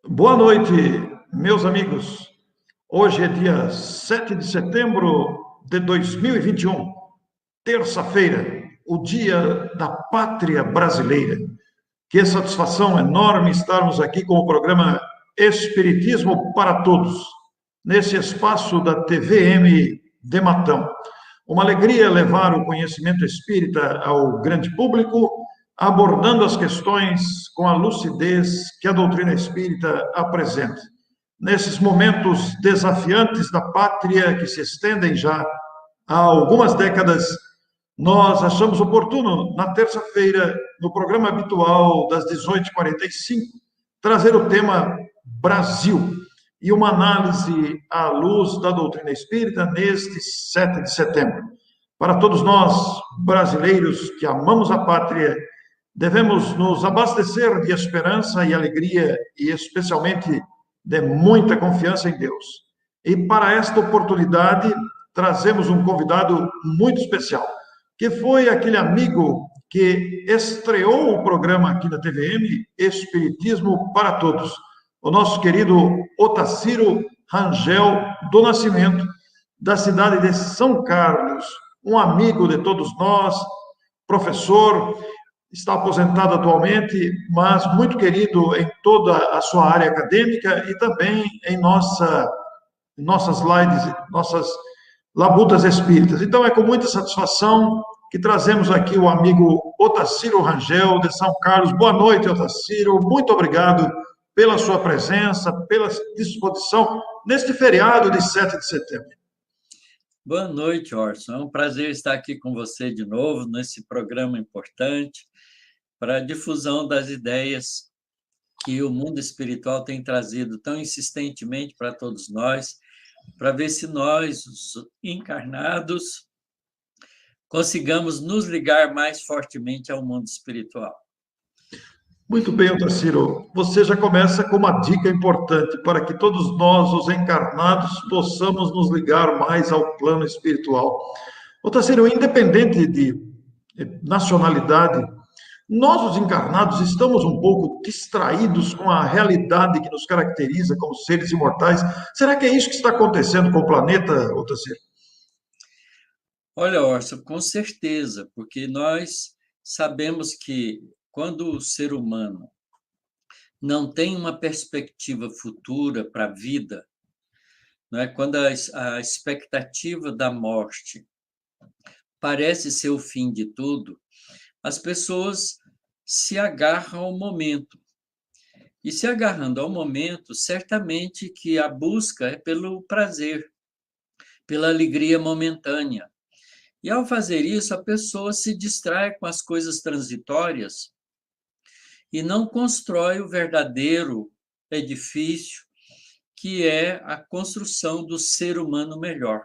Boa noite, meus amigos. Hoje é dia 7 de setembro de 2021, terça-feira, o dia da pátria brasileira. Que satisfação enorme estarmos aqui com o programa Espiritismo para Todos, nesse espaço da TVM de Matão. Uma alegria levar o conhecimento espírita ao grande público, abordando as questões com a lucidez que a doutrina espírita apresenta. Nesses momentos desafiantes da pátria, que se estendem já há algumas décadas, nós achamos oportuno, na terça-feira, no programa habitual das 18h45, trazer o tema Brasil e uma análise à luz da doutrina espírita neste 7 de setembro. Para todos nós, brasileiros que amamos a pátria, devemos nos abastecer de esperança e alegria e, especialmente, de muita confiança em Deus. E para esta oportunidade, trazemos um convidado muito especial, que foi aquele amigo que estreou o programa aqui na TVM, Espiritismo para Todos, o nosso querido Otacílio Rangel do Nascimento, da cidade de São Carlos, um amigo de todos nós, professor, está aposentado atualmente, mas muito querido em toda a sua área acadêmica e também em nossas lives, nossas labutas espíritas. Então, é com muita satisfação que trazemos aqui o amigo Otacílio Rangel, de São Carlos. Boa noite, Otacílio. Muito obrigado pela sua presença, pela disposição neste feriado de 7 de setembro. Boa noite, Orson. É um prazer estar aqui com você de novo nesse programa importante para a difusão das ideias que o mundo espiritual tem trazido tão insistentemente para todos nós, para ver se nós, os encarnados, consigamos nos ligar mais fortemente ao mundo espiritual. Muito bem, Otacílio. Você já começa com uma dica importante para que todos nós, os encarnados, possamos nos ligar mais ao plano espiritual. Otacílio, independente de nacionalidade, nós, os encarnados, estamos um pouco distraídos com a realidade que nos caracteriza como seres imortais. Será que é isso que está acontecendo com o planeta, Otacílio? Olha, Orson, com certeza, porque nós sabemos que quando o ser humano não tem uma perspectiva futura para a vida, não é? Quando a expectativa da morte parece ser o fim de tudo, as pessoas se agarram ao momento. E se agarrando ao momento, certamente que a busca é pelo prazer, pela alegria momentânea. E ao fazer isso, a pessoa se distrai com as coisas transitórias e não constrói o verdadeiro edifício, que é a construção do ser humano melhor.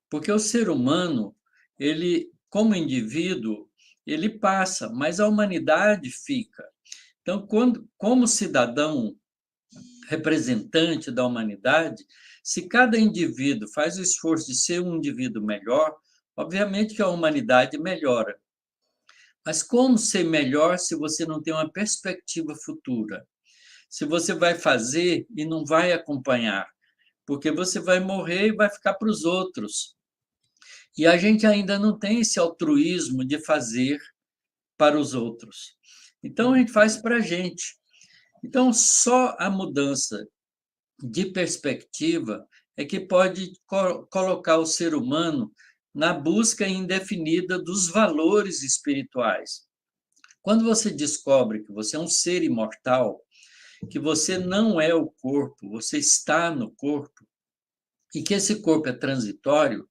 Porque o ser humano, ele, como indivíduo, ele passa, mas a humanidade fica. Então, como cidadão representante da humanidade, se cada indivíduo faz o esforço de ser um indivíduo melhor, obviamente que a humanidade melhora. Mas como ser melhor se você não tem uma perspectiva futura? Se você vai fazer e não vai acompanhar, porque você vai morrer e vai ficar para os outros. E a gente ainda não tem esse altruísmo de fazer para os outros. Então, a gente faz para a gente. Então, só a mudança de perspectiva é que pode colocar o ser humano na busca indefinida dos valores espirituais. Quando você descobre que você é um ser imortal, que você não é o corpo, você está no corpo, e que esse corpo é transitório,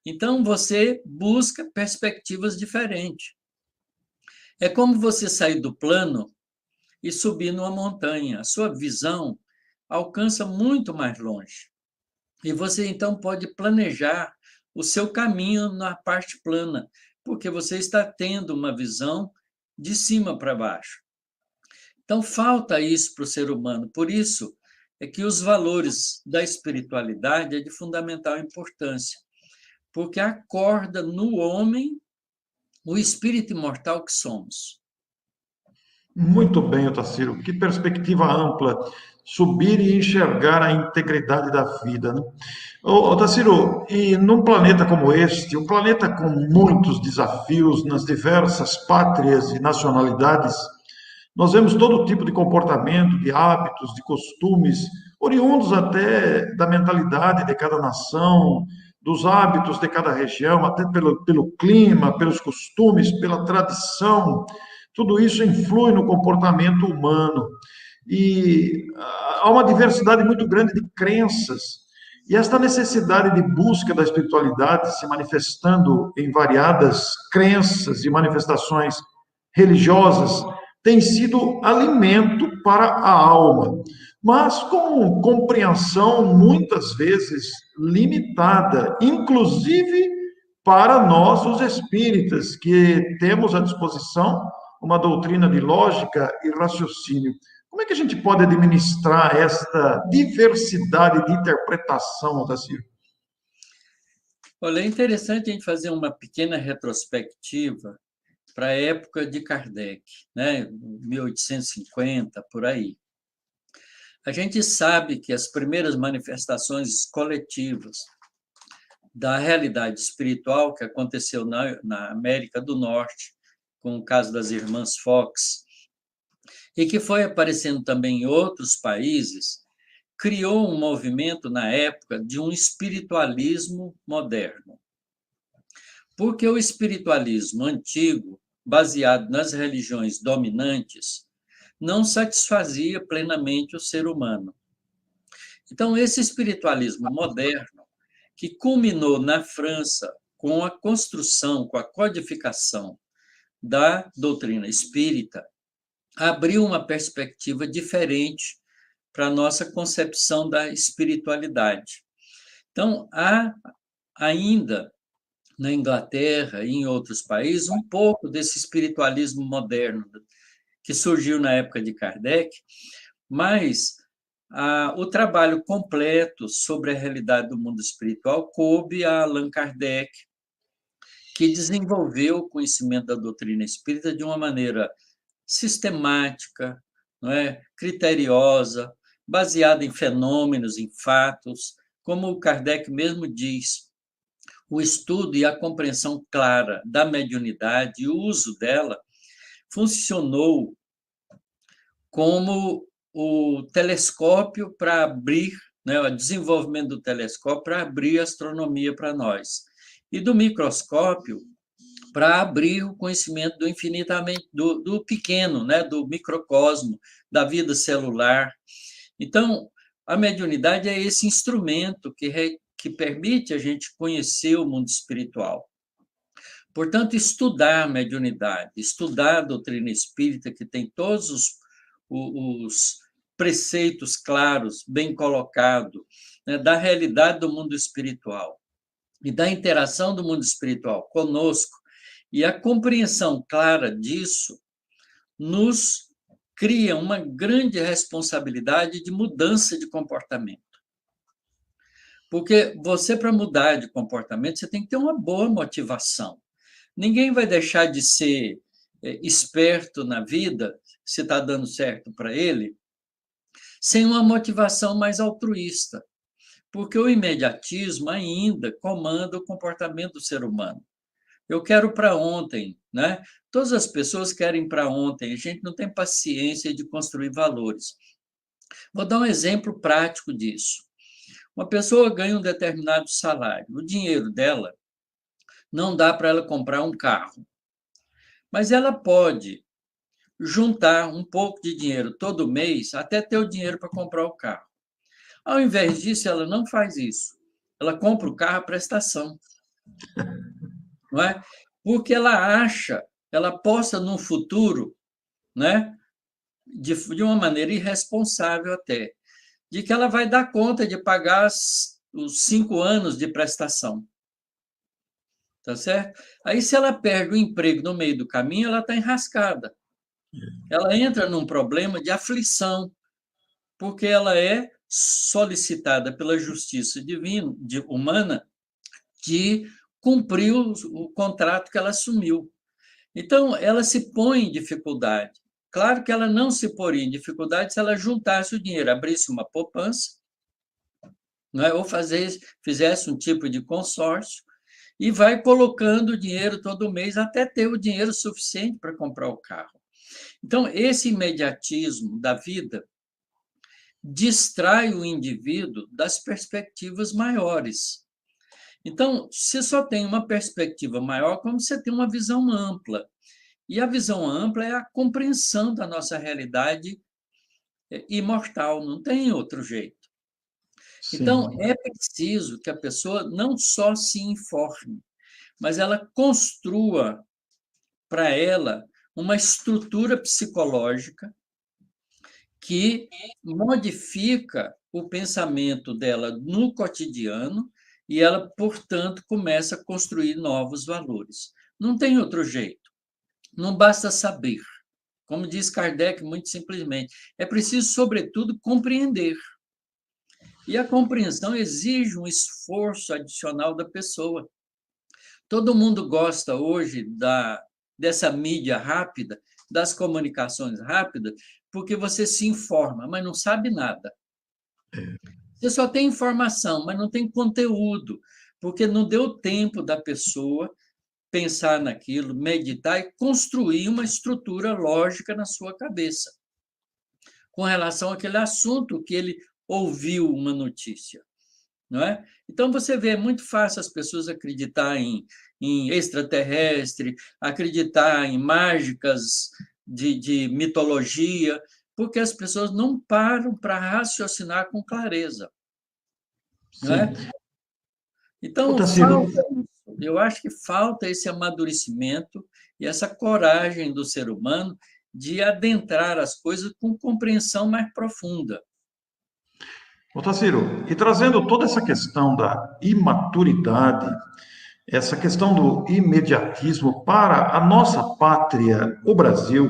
então você busca perspectivas diferentes. É como você sair do plano e subir numa montanha. A sua visão alcança muito mais longe. E você, então, pode planejar o seu caminho na parte plana, porque você está tendo uma visão de cima para baixo. Então, falta isso para o ser humano. Por isso é que os valores da espiritualidade é de fundamental importância, porque acorda no homem o espírito imortal que somos. Muito bem, Otacílio. Que perspectiva ampla. Subir e enxergar a integridade da vida, né? Otacílio, e num planeta como este, um planeta com muitos desafios nas diversas pátrias e nacionalidades, nós vemos todo tipo de comportamento, de hábitos, de costumes, oriundos até da mentalidade de cada nação, dos hábitos de cada região, até pelo clima, pelos costumes, pela tradição. Tudo isso influi no comportamento humano. E há uma diversidade muito grande de crenças. E esta necessidade de busca da espiritualidade se manifestando em variadas crenças e manifestações religiosas tem sido alimento para a alma, mas com compreensão muitas vezes limitada, inclusive para nós, os espíritas, que temos à disposição uma doutrina de lógica e raciocínio. Como é que a gente pode administrar esta diversidade de interpretação, Otacílio? Olha, é interessante a gente fazer uma pequena retrospectiva para a época de Kardec, né? 1850, por aí. A gente sabe que as primeiras manifestações coletivas da realidade espiritual que aconteceu na América do Norte, com o caso das irmãs Fox, e que foi aparecendo também em outros países, criou um movimento na época de um espiritualismo moderno. Porque o espiritualismo antigo, baseado nas religiões dominantes, não satisfazia plenamente o ser humano. Então, esse espiritualismo moderno, que culminou na França com a construção, com a codificação da doutrina espírita, abriu uma perspectiva diferente para a nossa concepção da espiritualidade. Então, há ainda na Inglaterra e em outros países um pouco desse espiritualismo moderno que surgiu na época de Kardec, mas o trabalho completo sobre a realidade do mundo espiritual coube a Allan Kardec, que desenvolveu o conhecimento da doutrina espírita de uma maneira sistemática, não é? Criteriosa, baseada em fenômenos, em fatos, como o Kardec mesmo diz, o estudo e a compreensão clara da mediunidade e o uso dela funcionou como o telescópio para abrir, né, o desenvolvimento do telescópio para abrir a astronomia para nós, e do microscópio para abrir o conhecimento do infinitamente, do pequeno, né, do microcosmo, da vida celular. Então, a mediunidade é esse instrumento que permite a gente conhecer o mundo espiritual. Portanto, estudar a mediunidade, estudar a doutrina espírita, que tem todos os preceitos claros, bem colocados, né, da realidade do mundo espiritual e da interação do mundo espiritual conosco, e a compreensão clara disso nos cria uma grande responsabilidade de mudança de comportamento. Porque você, para mudar de comportamento, você tem que ter uma boa motivação. Ninguém vai deixar de ser esperto na vida, se está dando certo para ele, sem uma motivação mais altruísta. Porque o imediatismo ainda comanda o comportamento do ser humano. Eu quero para ontem, né? Todas as pessoas querem para ontem, a gente não tem paciência de construir valores. Vou dar um exemplo prático disso. Uma pessoa ganha um determinado salário, o dinheiro dela não dá para ela comprar um carro, mas ela pode juntar um pouco de dinheiro todo mês até ter o dinheiro para comprar o carro. Ao invés disso, ela não faz isso. Ela compra o carro à prestação, não é? Porque ela acha, ela aposta num futuro, né, de uma maneira irresponsável até, de que ela vai dar conta de pagar os 5 anos de prestação. Tá certo? Aí, se ela perde o emprego no meio do caminho, ela está enrascada. Ela entra num problema de aflição, porque ela é solicitada pela justiça divina, humana, de cumprir o contrato que ela assumiu. Então, ela se põe em dificuldade. Claro que ela não se poria em dificuldade se ela juntasse o dinheiro, abrisse uma poupança, não é? Ou fizesse um tipo de consórcio e vai colocando o dinheiro todo mês até ter o dinheiro suficiente para comprar o carro. Então, esse imediatismo da vida distrai o indivíduo das perspectivas maiores. Então, você só tem uma perspectiva maior quando você tem uma visão ampla. E a visão ampla é a compreensão da nossa realidade imortal, não tem outro jeito. Então, Sim, é preciso que a pessoa não só se informe, mas ela construa para ela uma estrutura psicológica que modifica o pensamento dela no cotidiano e ela, portanto, começa a construir novos valores. Não tem outro jeito. Não basta saber. Como diz Kardec, muito simplesmente, é preciso, sobretudo, compreender. E a compreensão exige um esforço adicional da pessoa. Todo mundo gosta hoje dessa mídia rápida, das comunicações rápidas, porque você se informa, mas não sabe nada. Você só tem informação, mas não tem conteúdo, porque não deu tempo da pessoa pensar naquilo, meditar e construir uma estrutura lógica na sua cabeça com relação àquele assunto que ele ouviu uma notícia, não é? Então você vê, é muito fácil as pessoas acreditar em extraterrestre, acreditar em mágicas de mitologia, porque as pessoas não param para raciocinar com clareza, não é? sim. Então Otacílio, falta isso. Eu acho que falta esse amadurecimento e essa coragem do ser humano de adentrar as coisas com compreensão mais profunda. Otacílio, e trazendo toda essa questão da imaturidade, essa questão do imediatismo para a nossa pátria, o Brasil,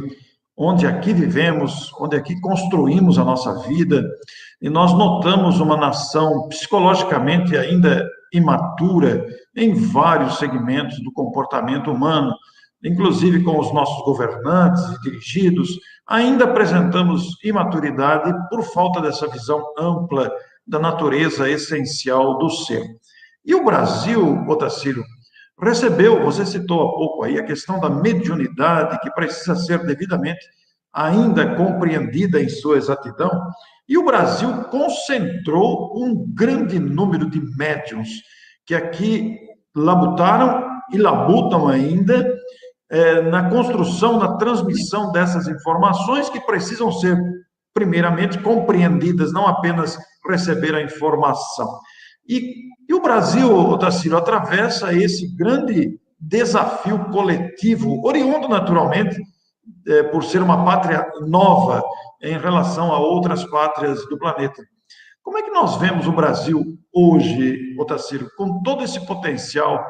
onde aqui vivemos, onde aqui construímos a nossa vida, e nós notamos uma nação psicologicamente ainda imatura em vários segmentos do comportamento humano, inclusive com os nossos governantes e dirigidos, ainda apresentamos imaturidade por falta dessa visão ampla da natureza essencial do ser. E o Brasil, Otacílio, recebeu, você citou há pouco aí, a questão da mediunidade, que precisa ser devidamente ainda compreendida em sua exatidão, e o Brasil concentrou um grande número de médiums que aqui labutaram e labutam ainda na construção, na transmissão dessas informações que precisam ser, primeiramente, compreendidas, não apenas receber a informação. E o Brasil, Otacílio, atravessa esse grande desafio coletivo, oriundo naturalmente, por ser uma pátria nova em relação a outras pátrias do planeta. Como é que nós vemos o Brasil hoje, Otacílio, com todo esse potencial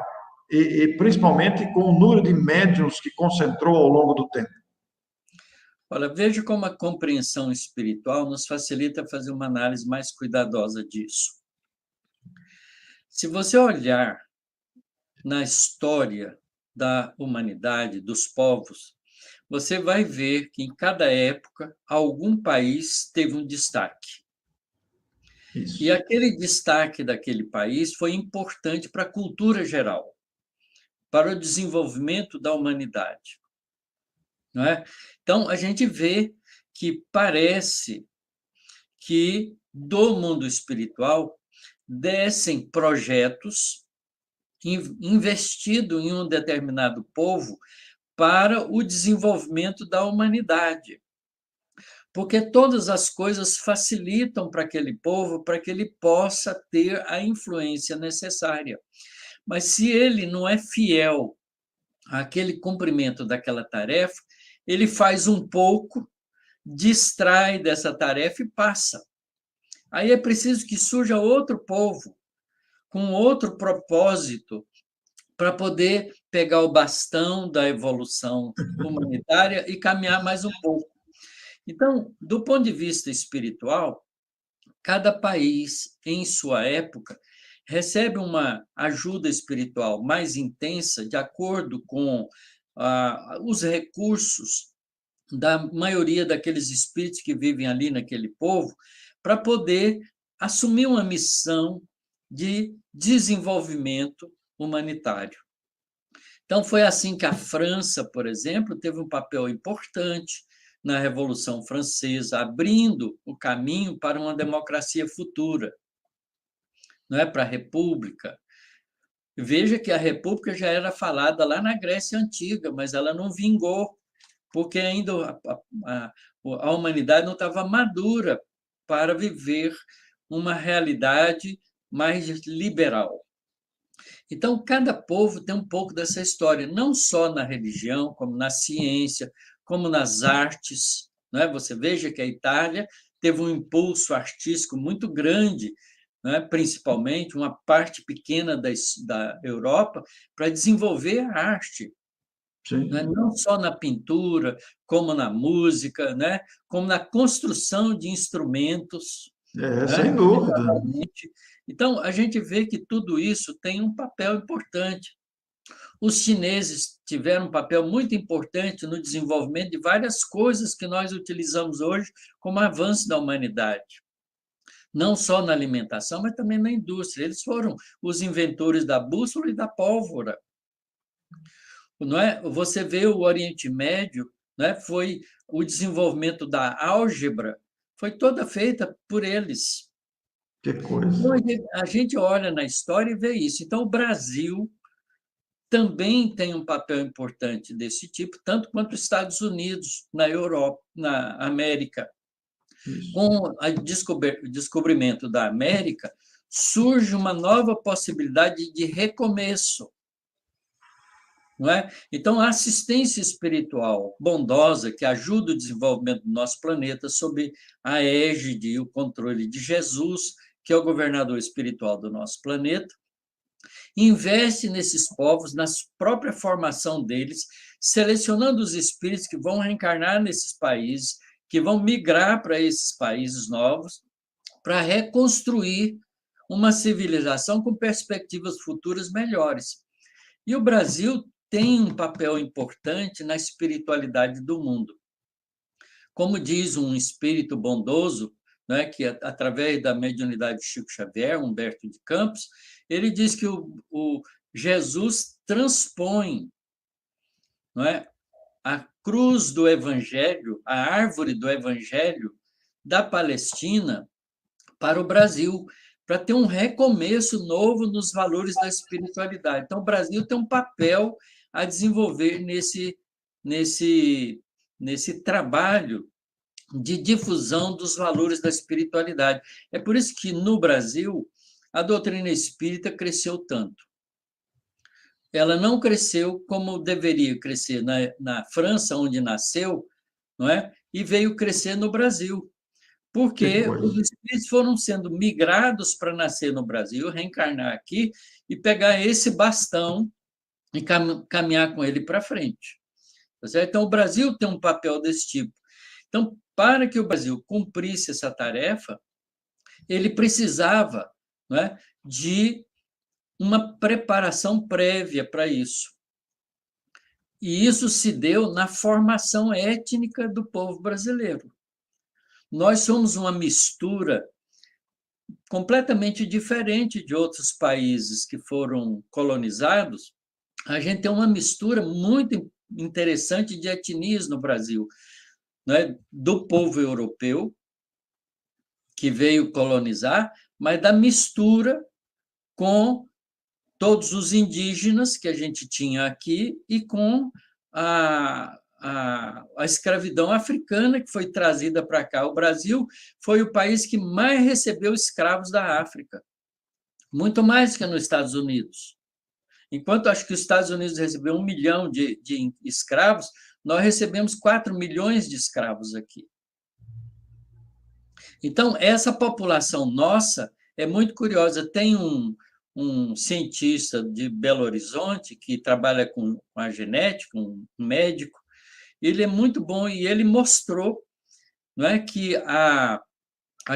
e principalmente com o número de médiuns que concentrou ao longo do tempo? Olha, veja como a compreensão espiritual nos facilita fazer uma análise mais cuidadosa disso. Se você olhar na história da humanidade, dos povos, você vai ver que em cada época algum país teve um destaque. Isso. E aquele destaque daquele país foi importante para a cultura geral, para o desenvolvimento da humanidade, não é? Então, a gente vê que parece que do mundo espiritual descem projetos investido em um determinado povo para o desenvolvimento da humanidade. Porque todas as coisas facilitam para aquele povo, para que ele possa ter a influência necessária. Mas se ele não é fiel àquele cumprimento daquela tarefa, ele faz um pouco, distrai dessa tarefa e passa. Aí é preciso que surja outro povo, com outro propósito, para poder pegar o bastão da evolução humanitária e caminhar mais um pouco. Então, do ponto de vista espiritual, cada país, em sua época, recebe uma ajuda espiritual mais intensa de acordo com os recursos da maioria daqueles espíritos que vivem ali naquele povo, para poder assumir uma missão de desenvolvimento humanitário. Então, foi assim que a França, por exemplo, teve um papel importante na Revolução Francesa, abrindo o caminho para uma democracia futura, não é? Para a República. Veja que a República já era falada lá na Grécia Antiga, mas ela não vingou, porque ainda a humanidade não estava madura para viver uma realidade mais liberal. Então, cada povo tem um pouco dessa história, não só na religião, como na ciência, como nas artes. Não é? Você veja que a Itália teve um impulso artístico muito grande, não é? Principalmente uma parte pequena da Europa, para desenvolver a arte. Não é? Não só na pintura, como na música, né? Como na construção de instrumentos. Sem dúvida. Então, a gente vê que tudo isso tem um papel importante. Os chineses tiveram um papel muito importante no desenvolvimento de várias coisas que nós utilizamos hoje como avanço da humanidade. Não só na alimentação, mas também na indústria. Eles foram os inventores da bússola e da pólvora. Não é? Você vê o Oriente Médio, não é? Foi o desenvolvimento da álgebra, foi toda feita por eles. Que coisa. Então, a gente olha na história e vê isso. Então, o Brasil também tem um papel importante desse tipo, tanto quanto os Estados Unidos, na Europa, na América. Isso. Com o descobrimento da América, surge uma nova possibilidade de recomeço. Não é? Então, a assistência espiritual bondosa, que ajuda o desenvolvimento do nosso planeta, sob a égide e o controle de Jesus, que é o governador espiritual do nosso planeta, investe nesses povos, na própria formação deles, selecionando os espíritos que vão reencarnar nesses países, que vão migrar para esses países novos, para reconstruir uma civilização com perspectivas futuras melhores. E o Brasil tem um papel importante na espiritualidade do mundo. Como diz um espírito bondoso, né, que através da mediunidade de Chico Xavier, Humberto de Campos, ele diz que o Jesus transpõe, não é, a cruz do Evangelho, a árvore do Evangelho da Palestina para o Brasil, para ter um recomeço novo nos valores da espiritualidade. Então, o Brasil tem um papel a desenvolver nesse trabalho de difusão dos valores da espiritualidade. É por isso que, no Brasil, a doutrina espírita cresceu tanto. Ela não cresceu como deveria crescer na França, onde nasceu, não é? E veio crescer no Brasil, porque os espíritos foram sendo migrados para nascer no Brasil, reencarnar aqui e pegar esse bastão e caminhar com ele para frente. Então, o Brasil tem um papel desse tipo. Então, para que o Brasil cumprisse essa tarefa, ele precisava, não é, de uma preparação prévia para isso. E isso se deu na formação étnica do povo brasileiro. Nós somos uma mistura completamente diferente de outros países que foram colonizados. A gente tem uma mistura muito interessante de etnias no Brasil, né? Do povo europeu, que veio colonizar, mas da mistura com todos os indígenas que a gente tinha aqui e com a escravidão africana que foi trazida para cá. O Brasil foi o país que mais recebeu escravos da África, muito mais que nos Estados Unidos. Enquanto acho que os Estados Unidos recebeu 1 milhão de escravos, nós recebemos 4 milhões de escravos aqui. Então, essa população nossa é muito curiosa. Tem um cientista de Belo Horizonte que trabalha com a genética, um médico. Ele é muito bom e ele mostrou, não é, que a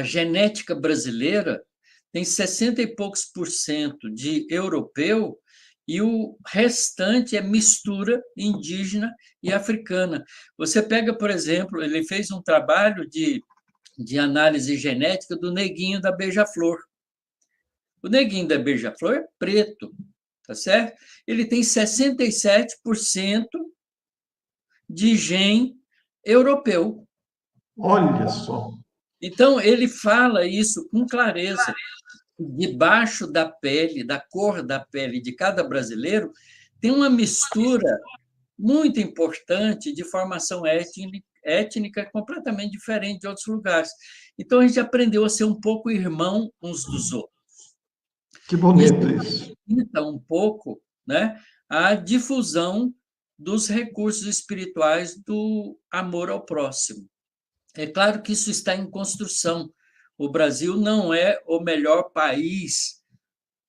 genética brasileira tem 60 e poucos % de europeu e o restante é mistura indígena e africana. Você pega, por exemplo, ele fez um trabalho de análise genética do neguinho da beija-flor. O neguinho da beija-flor é preto, tá certo? Ele tem 67% de gene europeu. Olha só. Então, ele fala isso com clareza. Debaixo da pele, da cor da pele de cada brasileiro, tem uma mistura muito importante de formação étnica completamente diferente de outros lugares. Então, a gente aprendeu a ser um pouco irmão uns dos outros. Que bonito isso. Facilita um pouco, né, a difusão dos recursos espirituais do amor ao próximo. É claro que isso está em construção. O Brasil não é o melhor país,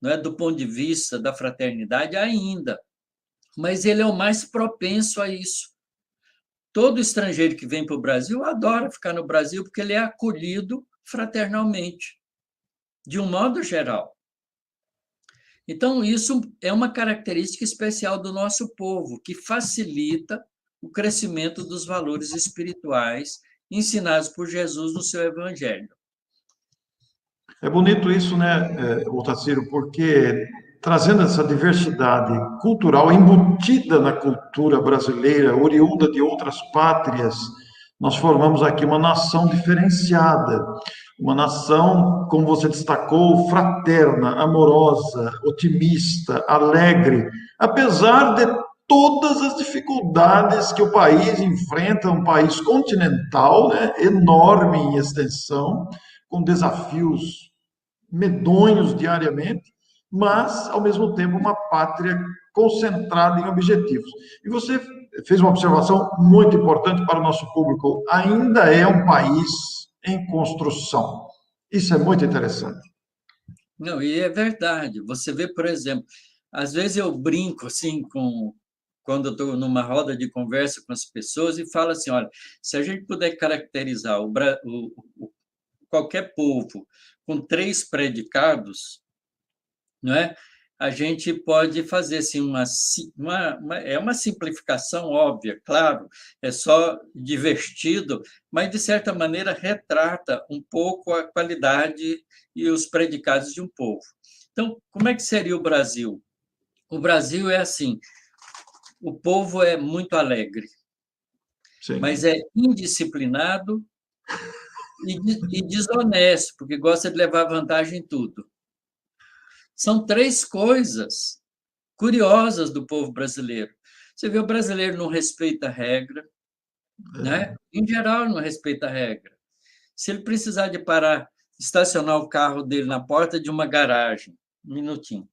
né, do ponto de vista da fraternidade ainda, mas ele é o mais propenso a isso. Todo estrangeiro que vem para o Brasil adora ficar no Brasil porque ele é acolhido fraternalmente, de um modo geral. Então, isso é uma característica especial do nosso povo, que facilita o crescimento dos valores espirituais ensinados por Jesus no seu Evangelho. É bonito isso, né, Otacílio, porque trazendo essa diversidade cultural embutida na cultura brasileira, oriunda de outras pátrias, nós formamos aqui uma nação diferenciada, uma nação, como você destacou, fraterna, amorosa, otimista, alegre, apesar de todas as dificuldades que o país enfrenta, um país continental, né, enorme em extensão, com desafios medonhos diariamente, mas, ao mesmo tempo, uma pátria concentrada em objetivos. E você fez uma observação muito importante para o nosso público: ainda é um país em construção. Isso é muito interessante. Não, e é verdade. Você vê, por exemplo, às vezes eu brinco assim quando eu estou numa roda de conversa com as pessoas e falo assim, olha, se a gente puder caracterizar qualquer povo com 3 predicados, não é? A gente pode fazer assim, é uma simplificação óbvia, claro, é só divertido, mas, de certa maneira, retrata um pouco a qualidade e os predicados de um povo. Então, como é que seria o Brasil? O Brasil é assim, o povo é muito alegre, Sim. mas é indisciplinado e desonesto, porque gosta de levar vantagem em tudo. São 3 coisas curiosas do povo brasileiro. Você vê, o brasileiro não respeita a regra, né? Em geral, não respeita a regra. Se ele precisar de parar, estacionar o carro dele na porta de uma garagem, um minutinho,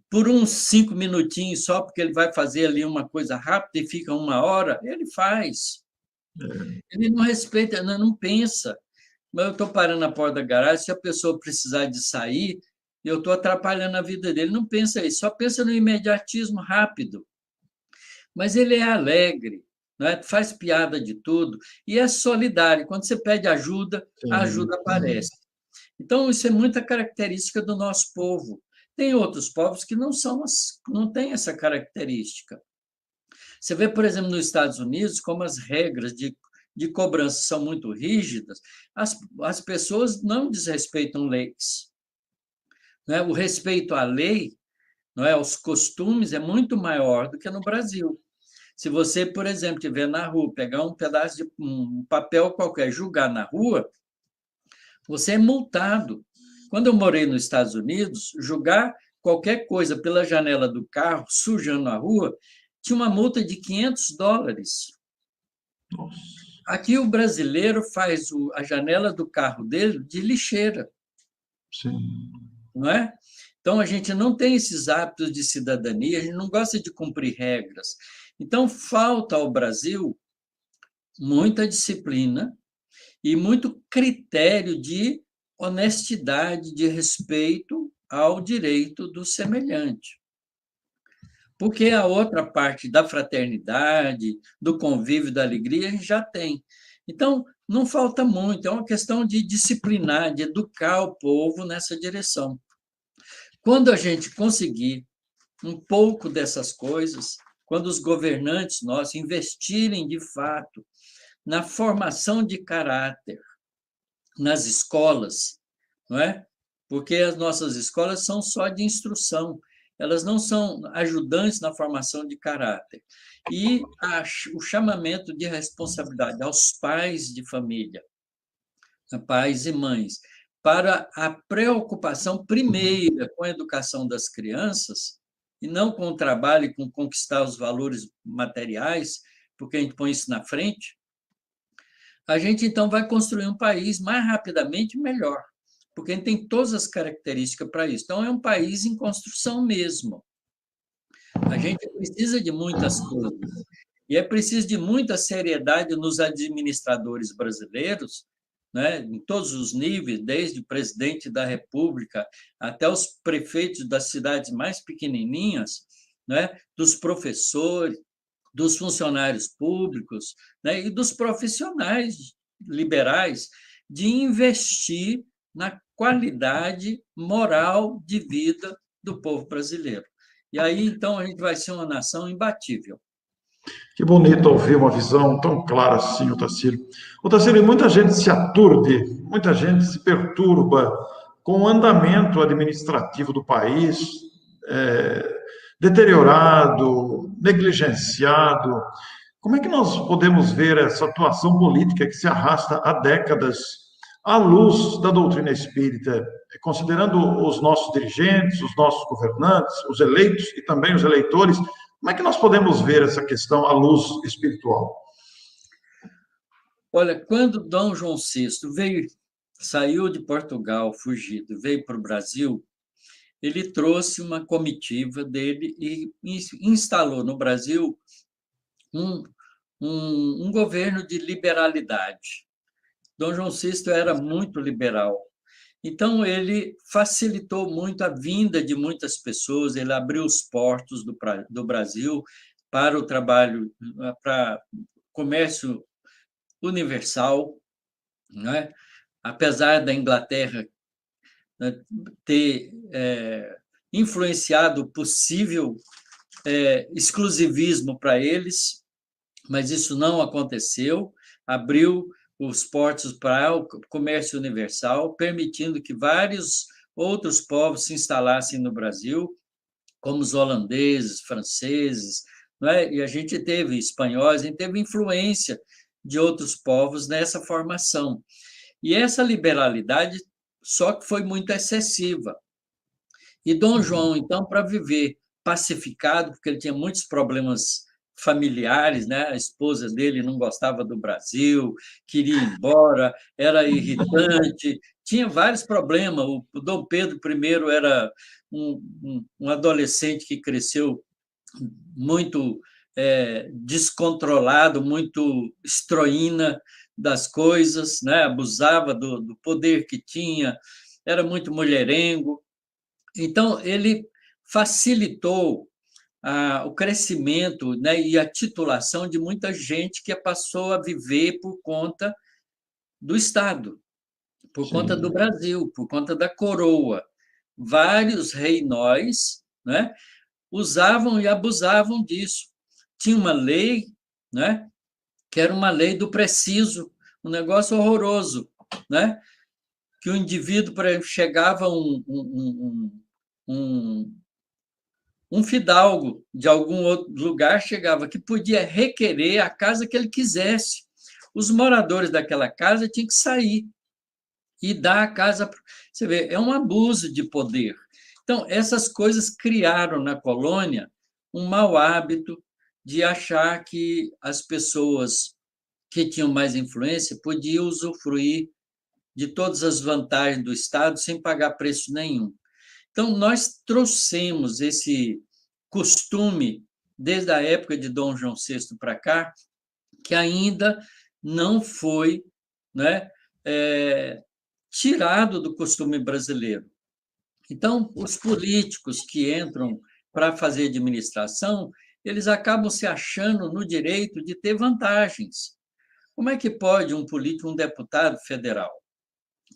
por uns 5 minutinhos só, porque ele vai fazer ali uma coisa rápida e fica 1 hora, ele faz. Ele não respeita, não pensa. Mas eu estou parando na porta da garagem, se a pessoa precisar de sair, eu estou atrapalhando a vida dele. Não pensa isso, só pensa no imediatismo rápido. Mas ele é alegre, não é? Faz piada de tudo e é solidário. Quando você pede ajuda, a ajuda aparece. Então, isso é muita característica do nosso povo. Tem outros povos que não têm essa característica. Você vê, por exemplo, nos Estados Unidos, como as regras de cobrança são muito rígidas, as pessoas não desrespeitam leis. Não é? O respeito à lei, não é, aos costumes, é muito maior do que no Brasil. Se você, por exemplo, estiver na rua, pegar um pedaço de um papel qualquer, julgar na rua, você é multado. Quando eu morei nos Estados Unidos, julgar qualquer coisa pela janela do carro, sujando a rua, tinha uma multa de $500. Nossa. Aqui o brasileiro faz a janela do carro dele de lixeira. Sim. Não é? Então, a gente não tem esses hábitos de cidadania, a gente não gosta de cumprir regras. Então, falta ao Brasil muita disciplina e muito critério de honestidade, de respeito ao direito do semelhante. Porque a outra parte da fraternidade, do convívio, da alegria, a gente já tem. Então, não falta muito, é uma questão de disciplinar, de educar o povo nessa direção. Quando a gente conseguir um pouco dessas coisas, quando os governantes nossos investirem de fato na formação de caráter nas escolas, não é? Porque as nossas escolas são só de instrução, elas não são ajudantes na formação de caráter. E o chamamento de responsabilidade aos pais de família, a pais e mães, para a preocupação primeira com a educação das crianças, e não com o trabalho e com conquistar os valores materiais, porque a gente põe isso na frente, a gente então vai construir um país mais rapidamente e melhor, porque a gente tem todas as características para isso. Então, é um país em construção mesmo. A gente precisa de muitas coisas, e é preciso de muita seriedade nos administradores brasileiros, né, em todos os níveis, desde o presidente da República até os prefeitos das cidades mais pequenininhas, né, dos professores, dos funcionários públicos, né, e dos profissionais liberais, de investir na qualidade moral de vida do povo brasileiro. E aí, então, a gente vai ser uma nação imbatível. Que bonito ouvir uma visão tão clara assim, Otacílio. Otacílio, muita gente se aturde, muita gente se perturba com o andamento administrativo do país, deteriorado, negligenciado. Como é que nós podemos ver essa atuação política que se arrasta há décadas à luz da doutrina espírita, considerando os nossos dirigentes, os nossos governantes, os eleitos e também os eleitores? Como é que nós podemos ver essa questão à luz espiritual? Olha, quando Dom João VI saiu de Portugal, fugido, veio para o Brasil, ele trouxe uma comitiva dele e instalou no Brasil um, um governo de liberalidade. Dom João VI era muito liberal. Então, ele facilitou muito a vinda de muitas pessoas, ele abriu os portos do Brasil para o trabalho, para comércio universal, né? Apesar da Inglaterra, né, ter influenciado o possível exclusivismo para eles, mas isso não aconteceu, abriu os portos para o comércio universal, permitindo que vários outros povos se instalassem no Brasil, como os holandeses, franceses, não é? E a gente teve espanhóis, a gente teve influência de outros povos nessa formação. E essa liberalidade só que foi muito excessiva. E Dom João, então, para viver pacificado, porque ele tinha muitos problemas familiares, né? A esposa dele não gostava do Brasil, queria ir embora, era irritante, tinha vários problemas. O Dom Pedro I era um adolescente que cresceu muito descontrolado, muito estroína das coisas, né? Abusava do poder que tinha, era muito mulherengo. Então, ele facilitou o crescimento, né, e a titulação de muita gente que passou a viver por conta do Estado, por conta do Brasil, por conta da coroa. Vários reinóis, né, usavam e abusavam disso. Tinha uma lei, né, que era uma lei do preciso, um negócio horroroso, né, que o indivíduo chegava um fidalgo de algum outro lugar chegava que podia requerer a casa que ele quisesse. Os moradores daquela casa tinham que sair e dar a casa. Você vê, é um abuso de poder. Então, essas coisas criaram na colônia um mau hábito de achar que as pessoas que tinham mais influência podiam usufruir de todas as vantagens do Estado sem pagar preço nenhum. Então, nós trouxemos esse costume, desde a época de Dom João VI para cá, que ainda não foi, né, tirado do costume brasileiro. Então, os políticos que entram para fazer administração, eles acabam se achando no direito de ter vantagens. Como é que pode um político, um deputado federal,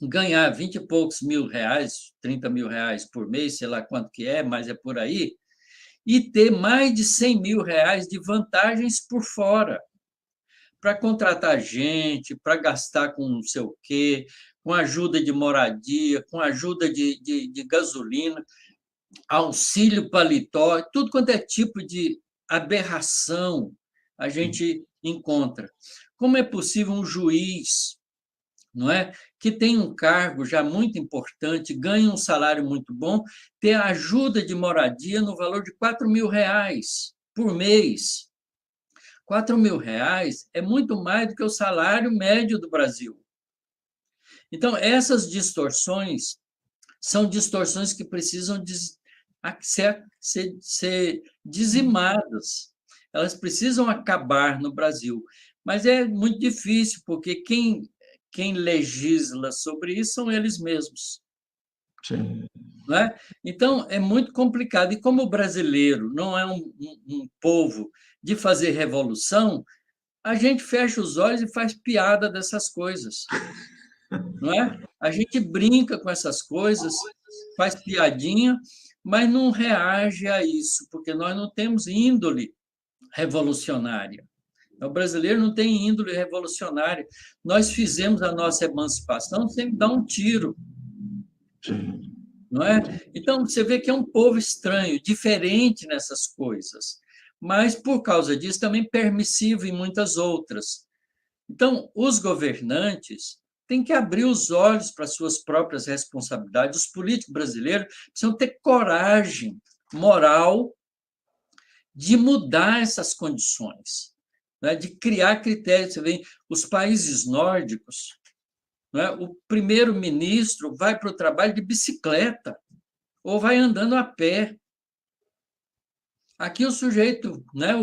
ganhar 20 e poucos mil reais, 30 mil reais por mês, sei lá quanto que é, mas é por aí, e ter mais de 100 mil reais de vantagens por fora, para contratar gente, para gastar com não sei o quê, com ajuda de moradia, com ajuda de gasolina, auxílio paletó, tudo quanto é tipo de aberração a gente encontra. Como é possível um juiz, não é, que tem um cargo já muito importante, ganha um salário muito bom, ter ajuda de moradia no valor de 4 mil reais por mês? 4 mil reais é muito mais do que o salário médio do Brasil. Então, essas distorções são distorções que precisam ser dizimadas. Elas precisam acabar no Brasil. Mas é muito difícil, porque quem legisla sobre isso são eles mesmos. Sim. Não é? Então, é muito complicado. E como o brasileiro não é um povo de fazer revolução, a gente fecha os olhos e faz piada dessas coisas, não é? A gente brinca com essas coisas, faz piadinha, mas não reage a isso, porque nós não temos índole revolucionária. O brasileiro não tem índole revolucionária. Nós fizemos a nossa emancipação sem dar um tiro, Sim. não é? Então, você vê que é um povo estranho, diferente nessas coisas, mas, por causa disso, também permissivo em muitas outras. Então, os governantes têm que abrir os olhos para suas próprias responsabilidades. Os políticos brasileiros precisam ter coragem moral de mudar essas condições, né? De criar critérios. Você vê, os países nórdicos, né? O primeiro-ministro vai para o trabalho de bicicleta ou vai andando a pé. Aqui o sujeito, né?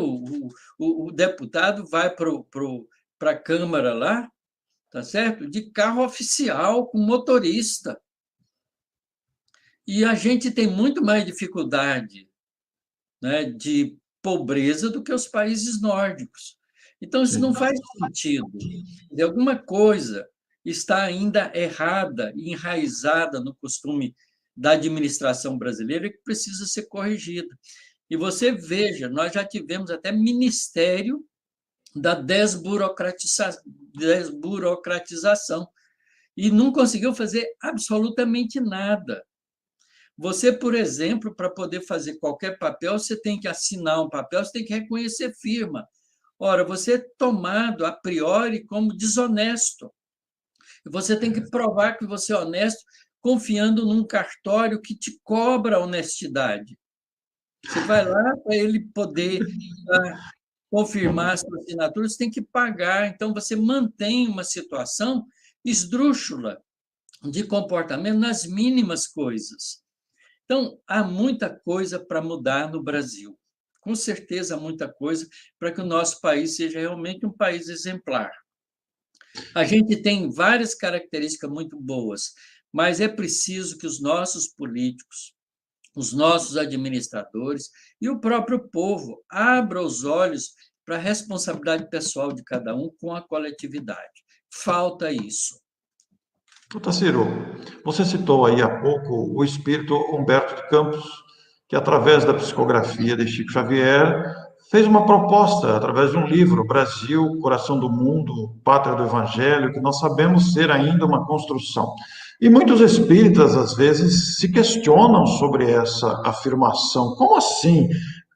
O deputado vai para a Câmara lá, tá certo? De carro oficial, com motorista. E a gente tem muito mais dificuldade, né, de pobreza do que os países nórdicos. Então, isso não Sim. faz sentido. De alguma coisa está ainda errada e enraizada no costume da administração brasileira que precisa ser corrigida. E você veja, nós já tivemos até ministério da desburocratização e não conseguiu fazer absolutamente nada. Você, por exemplo, para poder fazer qualquer papel, você tem que assinar um papel, você tem que reconhecer firma. Ora, você é tomado a priori como desonesto. Você tem que provar que você é honesto confiando num cartório que te cobra a honestidade. Você vai lá para ele poder confirmar a sua assinatura, você tem que pagar. Então, você mantém uma situação esdrúxula de comportamento nas mínimas coisas. Então, há muita coisa para mudar no Brasil. Com certeza, há muita coisa para que o nosso país seja realmente um país exemplar. A gente tem várias características muito boas, mas é preciso que os nossos políticos, os nossos administradores e o próprio povo abram os olhos para a responsabilidade pessoal de cada um com a coletividade. Falta isso. Taciro, você citou aí há pouco o espírito Humberto de Campos, que através da psicografia de Chico Xavier fez uma proposta através de um livro, Brasil, Coração do Mundo, Pátria do Evangelho, que nós sabemos ser ainda uma construção. E muitos espíritas, às vezes, se questionam sobre essa afirmação. Como assim?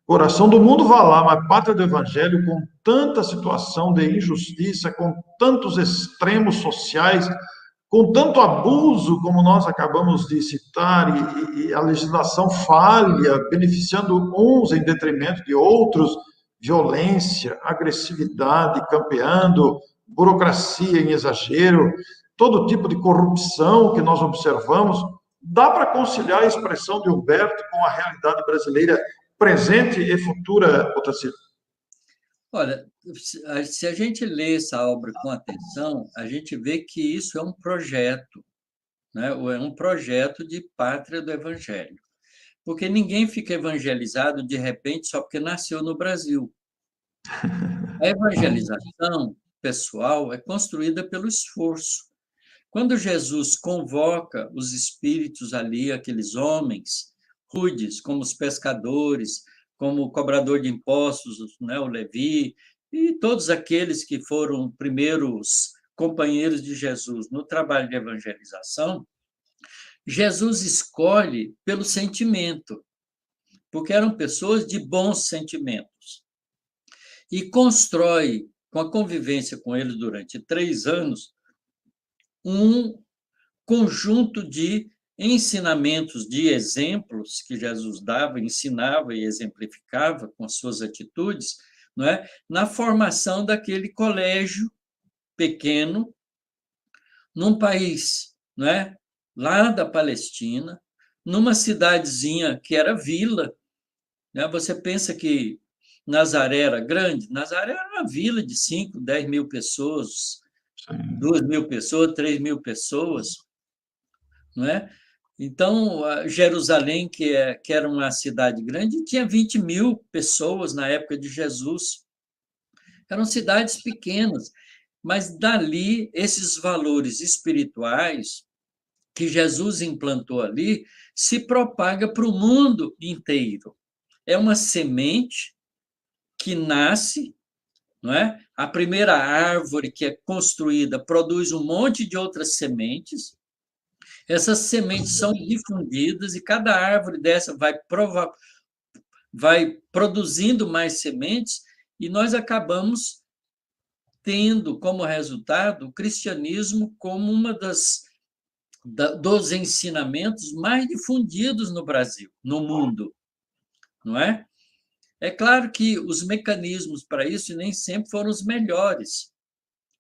Coração do mundo vá lá, mas Pátria do Evangelho, com tanta situação de injustiça, com tantos extremos sociais, com tanto abuso, como nós acabamos de citar, e a legislação falha, beneficiando uns em detrimento de outros, violência, agressividade, campeando, burocracia em exagero, todo tipo de corrupção que nós observamos, dá para conciliar a expressão de Humberto com a realidade brasileira presente e futura, Otacílio? Olha, se a gente lê essa obra com atenção, a gente vê que isso é um projeto, né? É um projeto de pátria do Evangelho. Porque ninguém fica evangelizado de repente só porque nasceu no Brasil. A evangelização pessoal é construída pelo esforço. Quando Jesus convoca os espíritos ali, aqueles homens rudes, como os pescadores, como o cobrador de impostos, né, o Levi, e todos aqueles que foram primeiros companheiros de Jesus no trabalho de evangelização, Jesus escolhe pelo sentimento, porque eram pessoas de bons sentimentos, e constrói, com a convivência com eles durante 3 anos, um conjunto de ensinamentos, de exemplos que Jesus dava, ensinava e exemplificava com as suas atitudes, não é? Na formação daquele colégio pequeno, num país, não é? Lá da Palestina, numa cidadezinha que era vila, né? Você pensa que Nazaré era grande? Nazaré era uma vila de 5, 10 mil pessoas, Sim. 2 mil pessoas, 3 mil pessoas, não é? Então, Jerusalém, que era uma cidade grande, tinha 20 mil pessoas na época de Jesus. Eram cidades pequenas, mas dali, esses valores espirituais que Jesus implantou ali se propaga para o mundo inteiro. É uma semente que nasce, não é? A primeira árvore que é construída produz um monte de outras sementes. Essas sementes são difundidas e cada árvore dessa vai produzindo mais sementes e nós acabamos tendo como resultado o cristianismo como uma dos ensinamentos mais difundidos no Brasil, no mundo, não é? É claro que os mecanismos para isso nem sempre foram os melhores,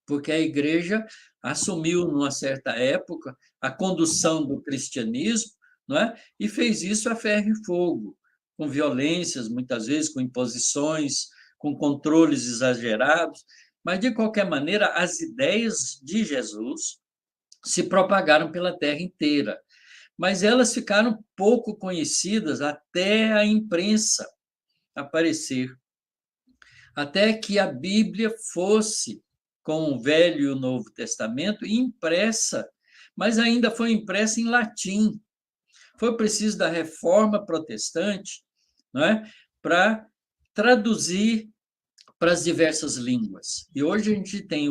porque a igreja assumiu, numa certa época, a condução do cristianismo, não é? E fez isso a ferro e fogo, com violências, muitas vezes, com imposições, com controles exagerados, mas, de qualquer maneira, as ideias de Jesus se propagaram pela terra inteira, mas elas ficaram pouco conhecidas até a imprensa aparecer, até que a Bíblia fosse, com o Velho e o Novo Testamento, impressa, mas ainda foi impressa em latim. Foi preciso da reforma protestante, não é, para traduzir para as diversas línguas. E hoje a gente tem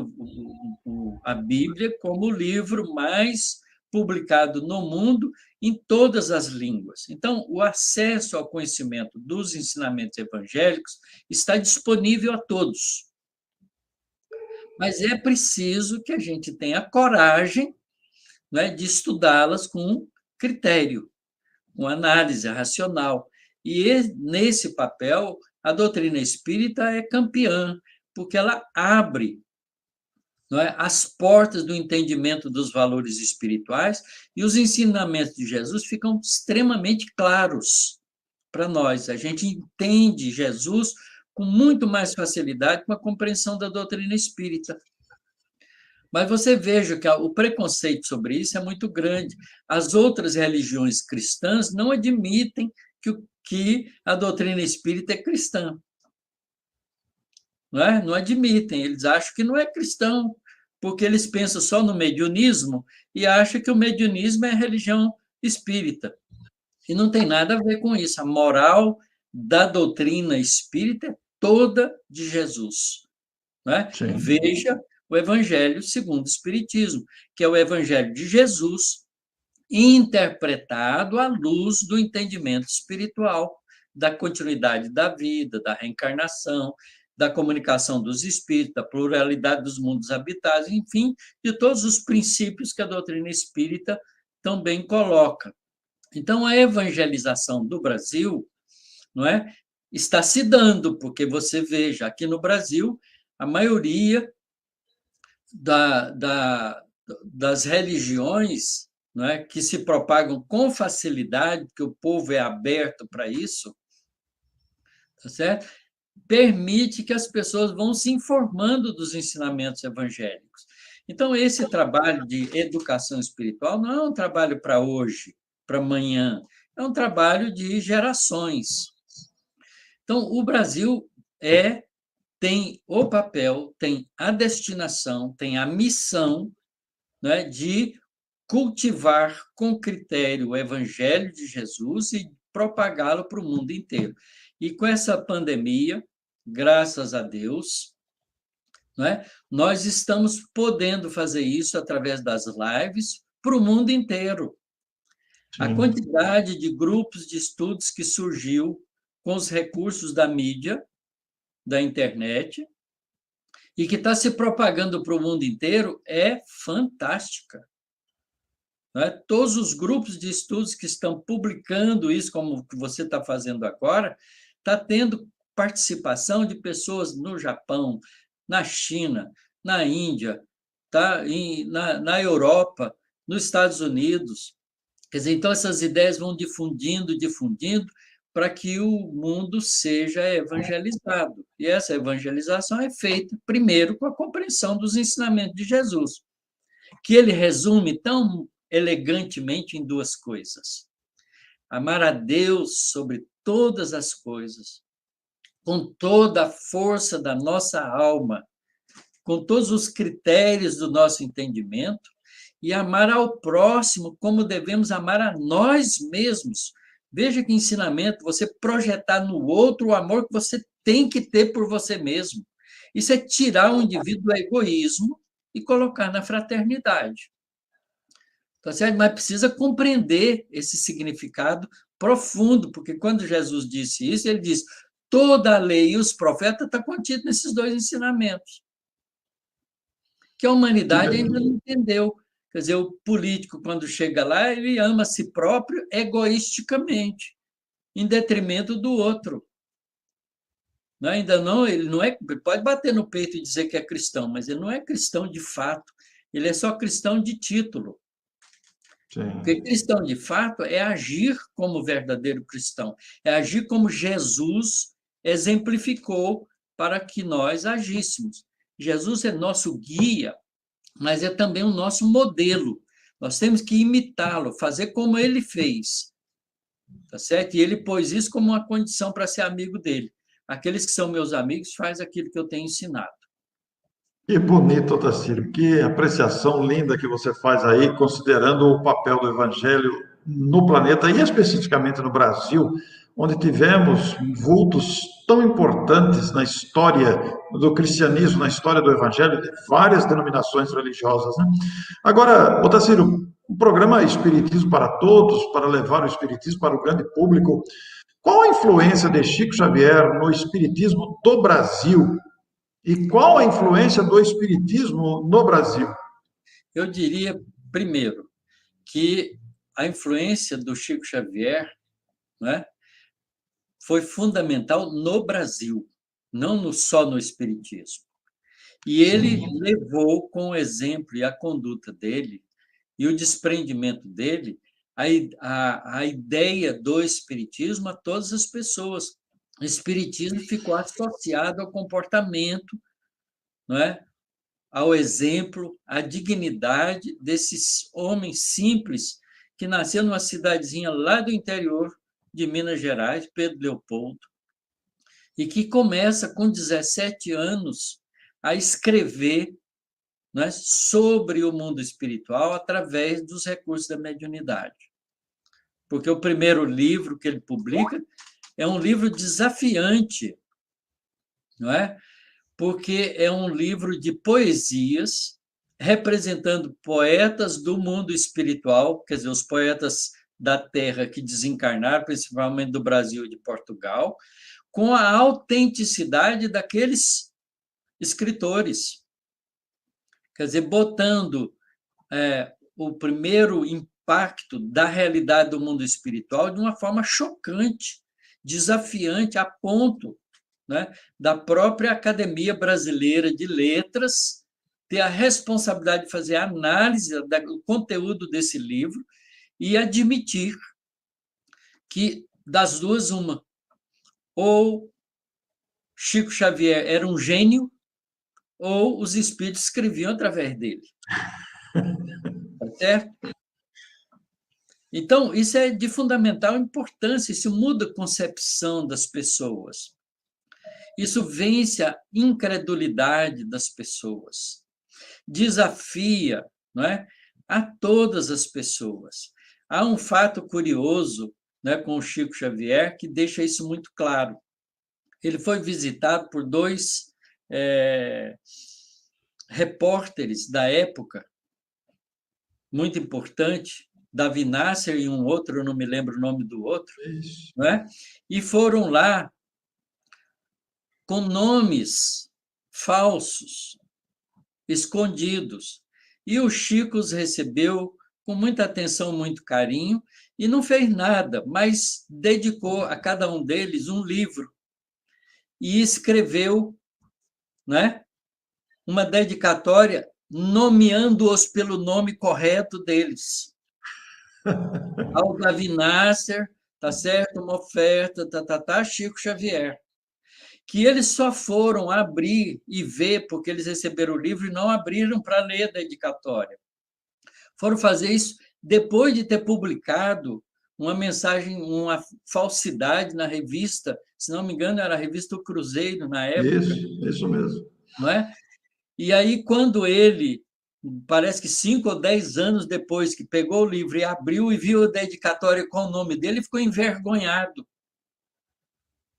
a Bíblia como o livro mais publicado no mundo em todas as línguas. Então, o acesso ao conhecimento dos ensinamentos evangélicos está disponível a todos. Mas é preciso que a gente tenha coragem, né, de estudá-las com critério, com análise racional. E nesse papel, a doutrina espírita é campeã, porque ela abre, não é, as portas do entendimento dos valores espirituais e os ensinamentos de Jesus ficam extremamente claros para nós. A gente entende Jesus com muito mais facilidade com a compreensão da doutrina espírita. Mas você veja que o preconceito sobre isso é muito grande. As outras religiões cristãs não admitem que a doutrina espírita é cristã. Não é? Não admitem, eles acham que não é cristão, porque eles pensam só no mediunismo e acham que o mediunismo é religião espírita. E não tem nada a ver com isso. A moral da doutrina espírita é toda de Jesus. Não é? Veja o Evangelho segundo o Espiritismo, que é o Evangelho de Jesus interpretado à luz do entendimento espiritual, da continuidade da vida, da reencarnação, da comunicação dos espíritos, da pluralidade dos mundos habitados, enfim, de todos os princípios que a doutrina espírita também coloca. Então, a evangelização do Brasil, não é, está se dando, porque você veja, aqui no Brasil, a maioria das religiões, não é, que se propagam com facilidade, porque o povo é aberto para isso, tá certo? Permite que as pessoas vão se informando dos ensinamentos evangélicos. Então, esse trabalho de educação espiritual não é um trabalho para hoje, para amanhã, é um trabalho de gerações. Então, o Brasil tem o papel, tem a destinação, tem a missão né, de cultivar com critério o Evangelho de Jesus e propagá-lo para o mundo inteiro. E com essa pandemia, graças a Deus, né, nós estamos podendo fazer isso através das lives para o mundo inteiro. A Sim. quantidade de grupos de estudos que surgiu com os recursos da mídia, da internet, e que está se propagando para o mundo inteiro é fantástica. Né? Todos os grupos de estudos que estão publicando isso, como você está fazendo agora, está tendo participação de pessoas no Japão, na China, na Índia, tá? Na Europa, nos Estados Unidos. Quer dizer, então essas ideias vão difundindo, difundindo, para que o mundo seja evangelizado. E essa evangelização é feita, primeiro, com a compreensão dos ensinamentos de Jesus, que ele resume tão elegantemente em duas coisas: amar a Deus sobre todas as coisas, com toda a força da nossa alma, com todos os critérios do nosso entendimento, e amar ao próximo como devemos amar a nós mesmos. Veja que ensinamento, você projetar no outro o amor que você tem que ter por você mesmo. Isso é tirar o indivíduo do egoísmo e colocar na fraternidade. Tá certo? Mas precisa compreender esse significado profundo, porque quando Jesus disse isso, ele disse: toda a lei e os profetas está contido nesses dois ensinamentos, que a Que humanidade ainda beleza. não entendeu. Quer dizer, o político, quando chega lá, ele ama a si próprio egoisticamente, em detrimento do outro. Ainda não, ele não é, pode bater no peito e dizer que é cristão, mas ele não é cristão de fato, ele é só cristão de título. Porque Sim. cristão, de fato, é agir como verdadeiro cristão, é agir como Jesus exemplificou para que nós agíssemos. Jesus é nosso guia, mas é também o nosso modelo. Nós temos que imitá-lo, fazer como ele fez, tá certo? E ele pôs isso como uma condição para ser amigo dele. Aqueles que são meus amigos, faz aquilo que eu tenho ensinado. Que bonito, Otacílio. Que apreciação linda que você faz aí, considerando o papel do Evangelho no planeta e especificamente no Brasil, onde tivemos vultos tão importantes na história do cristianismo, na história do Evangelho, de várias denominações religiosas, né? Agora, Otacílio, um programa Espiritismo para Todos, para levar o Espiritismo para o grande público. Qual a influência de Chico Xavier no Espiritismo do Brasil? E qual a influência do Espiritismo no Brasil? Eu diria, primeiro, que a influência do Chico Xavier, né, foi fundamental no Brasil, não só no Espiritismo. E ele Sim. levou com o exemplo e a conduta dele e o desprendimento dele a ideia do Espiritismo a todas as pessoas. O Espiritismo ficou associado ao comportamento, não é? Ao exemplo, à dignidade desses homens simples que nasceu numa cidadezinha lá do interior de Minas Gerais, Pedro Leopoldo, e que começa com 17 anos a escrever, né, sobre o mundo espiritual através dos recursos da mediunidade. Porque o primeiro livro que ele publica é um livro desafiante, não é? Porque é um livro de poesias representando poetas do mundo espiritual, quer dizer, os poetas da terra que desencarnaram, principalmente do Brasil e de Portugal, com a autenticidade daqueles escritores. Quer dizer, botando o primeiro impacto da realidade do mundo espiritual de uma forma chocante, desafiante, a ponto, né, da própria Academia Brasileira de Letras ter a responsabilidade de fazer a análise do conteúdo desse livro e admitir que, das duas, uma, ou Chico Xavier era um gênio, ou os espíritos escreviam através dele. Tá certo? Então, isso é de fundamental importância, isso muda a concepção das pessoas. Isso vence a incredulidade das pessoas. Desafia, não é? A todas as pessoas. Há um fato curioso, né, com o Chico Xavier que deixa isso muito claro. Ele foi visitado por dois repórteres da época, muito importante, Davi Nasser e um outro, eu não me lembro o nome do outro, não é? E foram lá com nomes falsos, escondidos. E o Chico os recebeu com muita atenção, muito carinho, e não fez nada, mas dedicou a cada um deles um livro e escreveu, né, uma dedicatória nomeando-os pelo nome correto deles. Ao Davi Nasser, tá certo? Uma oferta, Chico Xavier. Que eles só foram abrir e ver, porque eles receberam o livro e não abriram para ler a dedicatória. Foram fazer isso depois de ter publicado uma mensagem, uma falsidade na revista, se não me engano, era a revista O Cruzeiro, na época. Isso mesmo. Não é? E aí, quando ele, parece que 5 ou 10 anos depois que pegou o livro e abriu e viu a dedicatória com o nome dele, ficou envergonhado,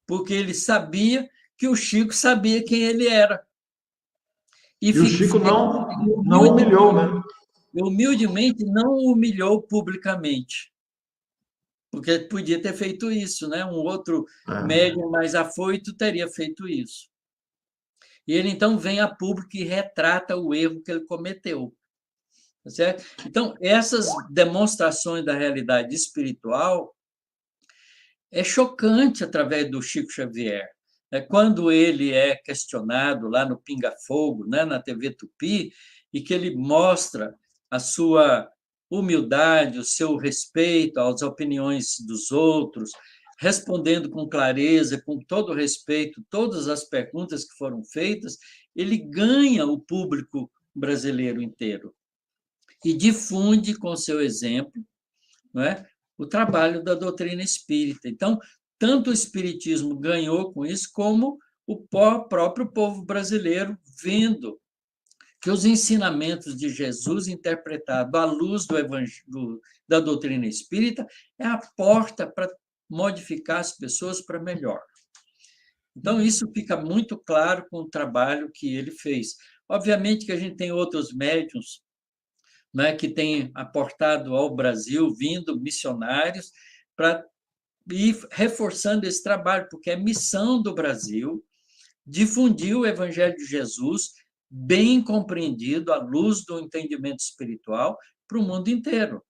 porque ele sabia que o Chico sabia quem ele era. E o Chico não humilhou, né? Humildemente não o humilhou publicamente, porque podia ter feito isso, né? Um outro médium mais afoito teria feito isso. E ele, então, vem a público e retrata o erro que ele cometeu. Tá certo? Então, essas demonstrações da realidade espiritual é chocante através do Chico Xavier. Quando ele é questionado lá no Pinga Fogo, né, na TV Tupi, e que ele mostra a sua humildade, o seu respeito às opiniões dos outros, respondendo com clareza, com todo respeito, todas as perguntas que foram feitas, ele ganha o público brasileiro inteiro e difunde com seu exemplo, não é, o trabalho da doutrina espírita. Então, tanto o espiritismo ganhou com isso, como o próprio povo brasileiro, vendo que os ensinamentos de Jesus, interpretados à luz da doutrina espírita, é a porta para modificar as pessoas para melhor. Então, isso fica muito claro com o trabalho que ele fez. Obviamente que a gente tem outros médiuns, né, que têm aportado ao Brasil, vindo missionários, para ir reforçando esse trabalho, porque é missão do Brasil difundir o Evangelho de Jesus, bem compreendido, à luz do entendimento espiritual, para o mundo inteiro.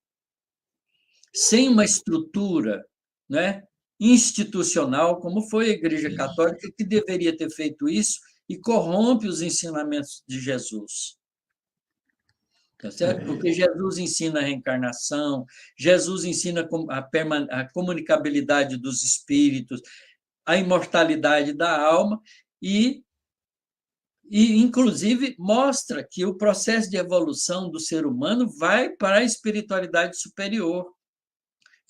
Sem uma estrutura, né, institucional, como foi a Igreja Católica, que deveria ter feito isso e corrompe os ensinamentos de Jesus. Tá certo? Porque Jesus ensina a reencarnação, Jesus ensina a comunicabilidade dos espíritos, a imortalidade da alma e, inclusive, mostra que o processo de evolução do ser humano vai para a espiritualidade superior.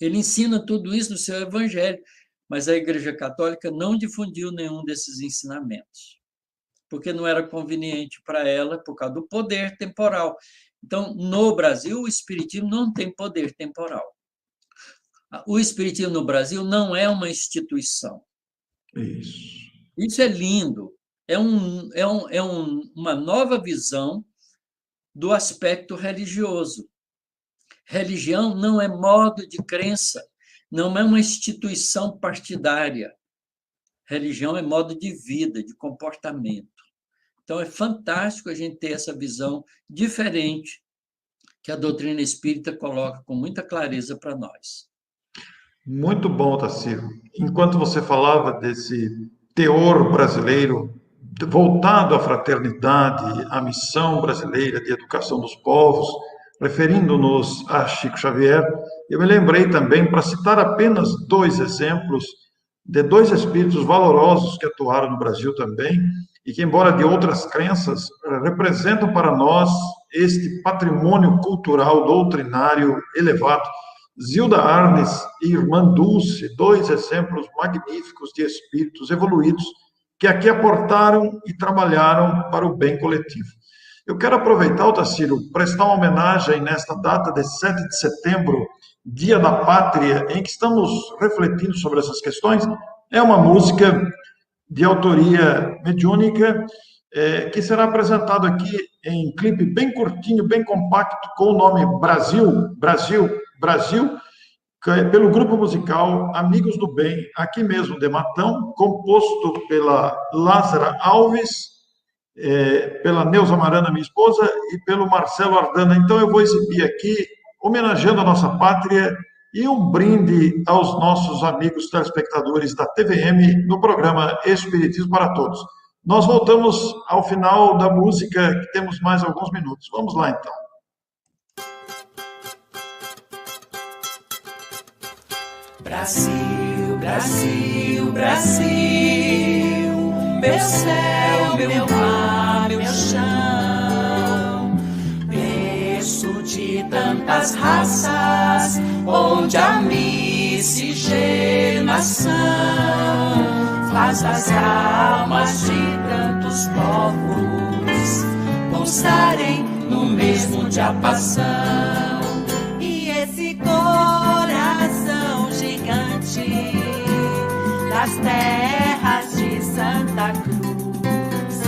Ele ensina tudo isso no seu evangelho, mas a Igreja Católica não difundiu nenhum desses ensinamentos, porque não era conveniente para ela por causa do poder temporal. Então, no Brasil, o espiritismo não tem poder temporal. O espiritismo no Brasil não é uma instituição. Isso é lindo. É uma nova visão do aspecto religioso. Religião não é modo de crença, não é uma instituição partidária. Religião é modo de vida, de comportamento. Então, é fantástico a gente ter essa visão diferente que a doutrina espírita coloca com muita clareza para nós. Muito bom, Tarsilo. Enquanto você falava desse teor brasileiro voltado à fraternidade, à missão brasileira de educação dos povos, referindo-nos a Chico Xavier, eu me lembrei também, para citar apenas 2 exemplos, de 2 espíritos valorosos que atuaram no Brasil também, e que, embora de outras crenças, representam para nós este patrimônio cultural doutrinário elevado. Zilda Arnes e Irmã Dulce, 2 exemplos magníficos de espíritos evoluídos que aqui aportaram e trabalharam para o bem coletivo. Eu quero aproveitar, Otacílio, prestar uma homenagem nesta data de 7 de setembro, Dia da Pátria, em que estamos refletindo sobre essas questões. É uma música de autoria mediúnica, que será apresentado aqui em clipe bem curtinho, bem compacto, com o nome Brasil, Brasil, Brasil, pelo grupo musical Amigos do Bem, aqui mesmo de Matão, composto pela Lázara Alves, pela Neuza Marana, minha esposa, e pelo Marcelo Ardana. Então eu vou exibir aqui, homenageando a nossa pátria, e um brinde aos nossos amigos telespectadores da TVM no programa Espiritismo para Todos. Nós voltamos ao final da música, que temos mais alguns minutos. Vamos lá, então. Brasil, Brasil, Brasil, meu céu, meu mar, meu chão, berço de tantas raças, onde a miscigenação faz as almas de tantos povos pulsarem no mesmo diapasão. E esse coração gigante das terras de Santa Cruz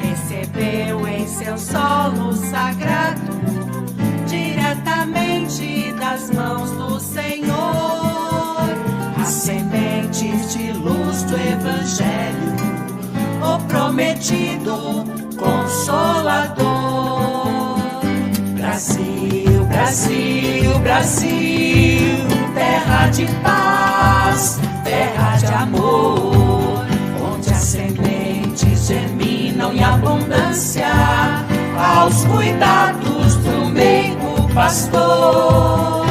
recebeu em seu solo sagrado, diretamente das mãos do Senhor, as sementes de luz do Evangelho, o prometido Consolador. Brasil, Brasil, Brasil, terra de paz, terra de amor, onde as sementes germinam em abundância, aos cuidados do meigo pastor.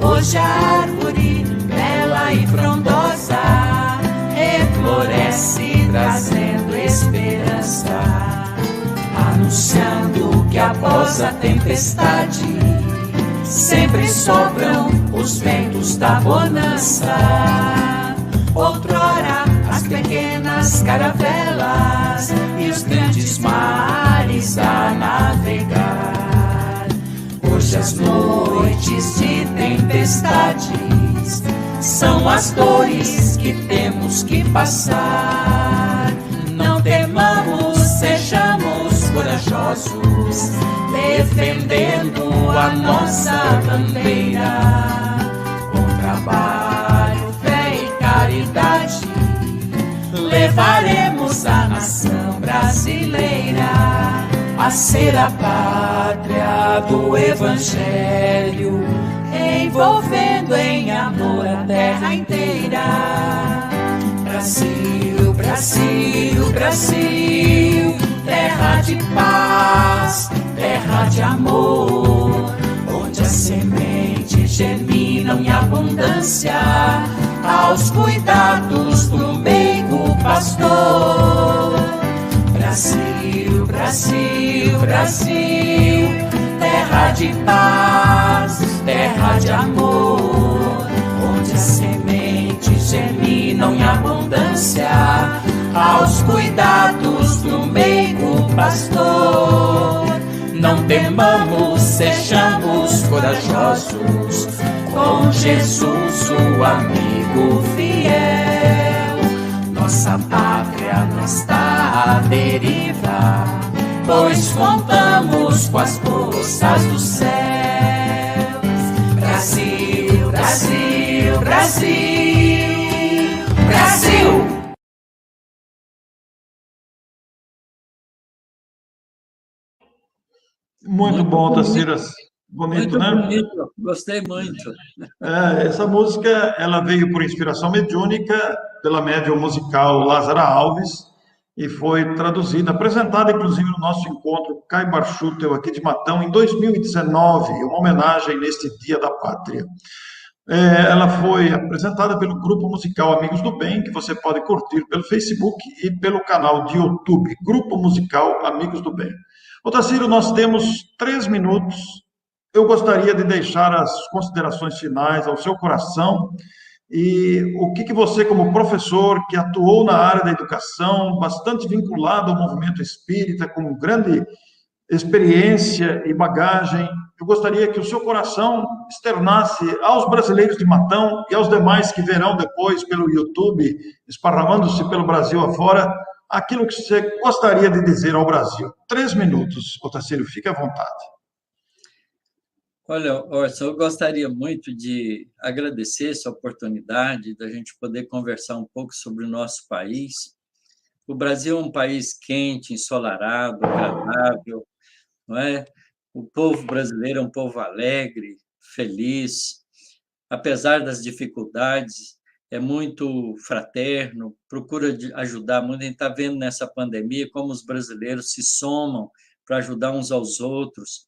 Hoje a árvore bela e frondosa refloresce, trazendo esperança, anunciando que após a tempestade sempre sopram os ventos da bonança. Outrora as pequenas caravelas e os grandes mares a navegar. Hoje as noites de tempestades são as dores que temos que passar. Não temamos, sejamos corajosos, defendendo a nossa bandeira. Com trabalho, fé e caridade, levaremos a nação brasileira a ser a pátria do Evangelho, envolvendo em amor a terra inteira. Brasil, Brasil, Brasil, terra de paz, terra de amor, onde as sementes germinam em abundância, aos cuidados do meigo pastor. Brasil, Brasil, Brasil, terra de paz, terra de amor, onde as sementes germinam em abundância, aos cuidados do meigo pastor. Não temamos, sejamos corajosos, com Jesus o amigo fiel. Nossa pátria não está à deriva, pois contamos com as forças dos céus. Brasil, Brasil, Brasil, Brasil. Muito bom, Otacílio. Bonito, muito né? Bonito, gostei muito. Essa música, ela veio por inspiração mediúnica pela médium musical Lázara Alves e foi traduzida, apresentada inclusive no nosso encontro Caibar Schutel aqui de Matão em 2019, uma homenagem neste Dia da Pátria. Ela foi apresentada pelo grupo musical Amigos do Bem, que você pode curtir pelo Facebook e pelo canal de YouTube, Grupo Musical Amigos do Bem. Otacílio, nós temos 3 minutos. Eu gostaria de deixar as considerações finais ao seu coração e o que você, como professor, que atuou na área da educação, bastante vinculado ao movimento espírita, com grande experiência e bagagem. Eu gostaria que o seu coração externasse aos brasileiros de Matão e aos demais que verão depois pelo YouTube, esparramando-se pelo Brasil afora, aquilo que você gostaria de dizer ao Brasil. 3 minutos, Otacílio, fique à vontade. Olha, Orson, eu gostaria muito de agradecer essa oportunidade da gente poder conversar um pouco sobre o nosso país. O Brasil é um país quente, ensolarado, agradável, não é? O povo brasileiro é um povo alegre, feliz, apesar das dificuldades, é muito fraterno, procura ajudar muito. A gente está vendo nessa pandemia como os brasileiros se somam para ajudar uns aos outros.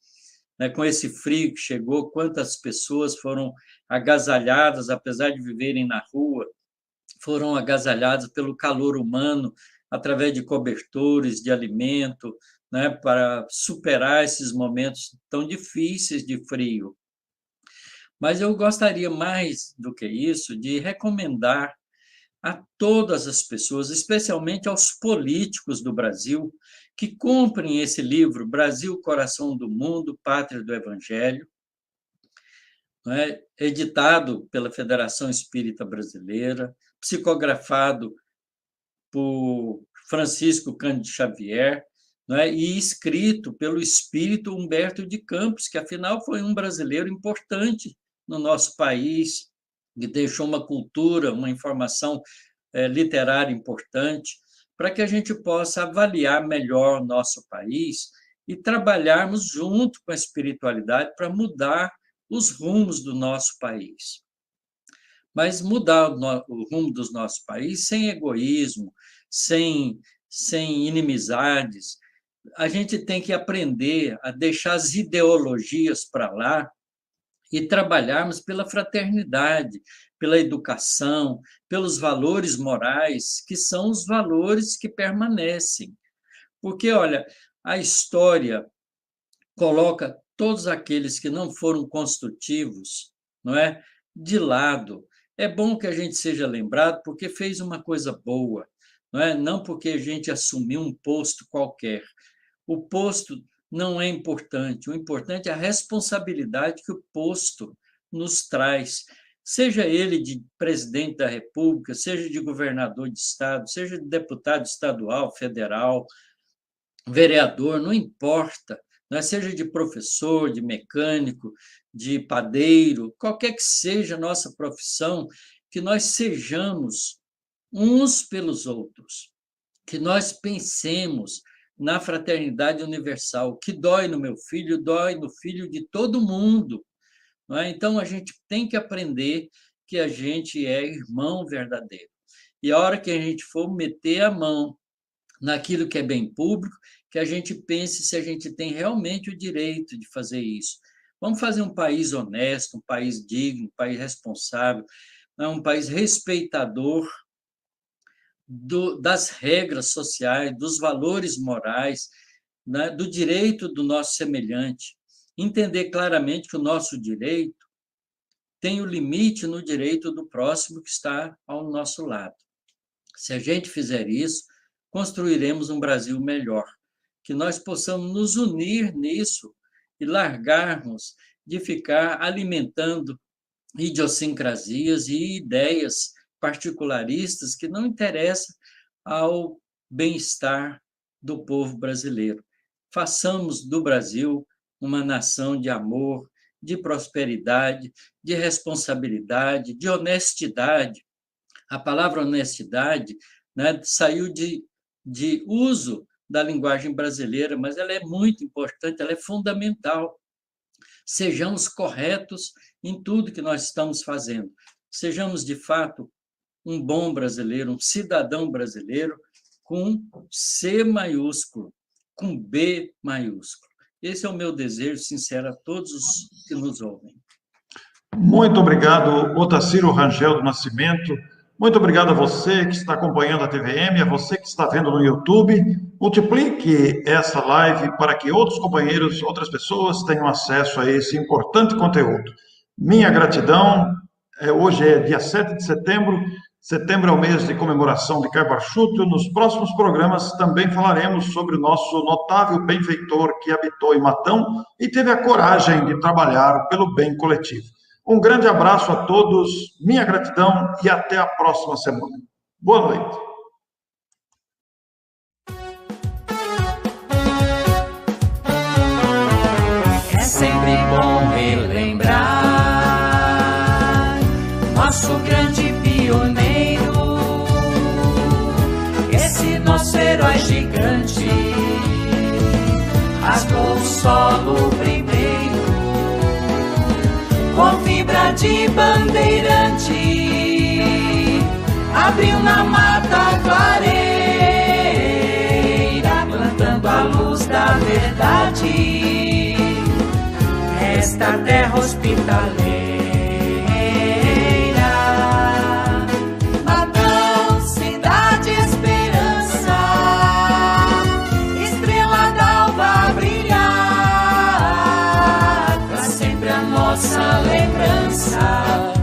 Com esse frio que chegou, quantas pessoas foram agasalhadas, apesar de viverem na rua, foram agasalhadas pelo calor humano, através de cobertores, de alimento, para superar esses momentos tão difíceis de frio. Mas eu gostaria, mais do que isso, de recomendar a todas as pessoas, especialmente aos políticos do Brasil, que comprem esse livro, Brasil, Coração do Mundo, Pátria do Evangelho, editado pela Federação Espírita Brasileira, psicografado por Francisco Cândido Xavier, e escrito pelo espírito Humberto de Campos, que, afinal, foi um brasileiro importante no nosso país, que deixou uma cultura, uma informação literária importante, para que a gente possa avaliar melhor o nosso país e trabalharmos junto com a espiritualidade para mudar os rumos do nosso país. Mas mudar o rumo do nosso país sem egoísmo, sem inimizades. A gente tem que aprender a deixar as ideologias para lá e trabalharmos pela fraternidade, pela educação, pelos valores morais, que são os valores que permanecem. Porque, olha, a história coloca todos aqueles que não foram construtivos, de lado. É bom que a gente seja lembrado porque fez uma coisa boa, não porque a gente assumiu um posto qualquer. O posto não é importante, o importante é a responsabilidade que o posto nos traz, seja ele de presidente da República, seja de governador de estado, seja de deputado estadual, federal, vereador, não importa, seja de professor, de mecânico, de padeiro, qualquer que seja a nossa profissão, que nós sejamos uns pelos outros, que nós pensemos na fraternidade universal, que dói no meu filho, dói no filho de todo mundo. Então, a gente tem que aprender que a gente é irmão verdadeiro. E a hora que a gente for meter a mão naquilo que é bem público, que a gente pense se a gente tem realmente o direito de fazer isso. Vamos fazer um país honesto, um país digno, um país responsável, um país respeitador das regras sociais, dos valores morais, do direito do nosso semelhante. Entender claramente que o nosso direito tem o limite no direito do próximo que está ao nosso lado. Se a gente fizer isso, construiremos um Brasil melhor, que nós possamos nos unir nisso e largarmos de ficar alimentando idiosincrasias e ideias particularistas que não interessam ao bem-estar do povo brasileiro. Façamos do Brasil uma nação de amor, de prosperidade, de responsabilidade, de honestidade. A palavra honestidade saiu de uso da linguagem brasileira, mas ela é muito importante, ela é fundamental. Sejamos corretos em tudo que nós estamos fazendo. Sejamos, de fato, um bom brasileiro, um cidadão brasileiro com C maiúsculo, com B maiúsculo. Esse é o meu desejo sincero a todos os que nos ouvem. Muito obrigado, Otacílio Rangel do Nascimento. Muito obrigado a você que está acompanhando a TVM, a você que está vendo no YouTube. Multiplique essa live para que outros companheiros, outras pessoas tenham acesso a esse importante conteúdo. Minha gratidão. Hoje é dia 7 de setembro, Setembro é o mês de comemoração de Caio Barchuto. Nos próximos programas também falaremos sobre o nosso notável benfeitor que habitou em Matão e teve a coragem de trabalhar pelo bem coletivo. Um grande abraço a todos, minha gratidão e até a próxima semana. Boa noite. É sempre bom relembrar nosso grande pioneiro, esse nosso herói gigante, rasgou o solo primeiro, com fibra de bandeirante, abriu na mata clareira, plantando a luz da verdade, esta terra hospitaleira. Matão, cidade esperança, estrela d'alva brilhar, pra sempre a nossa lembrança.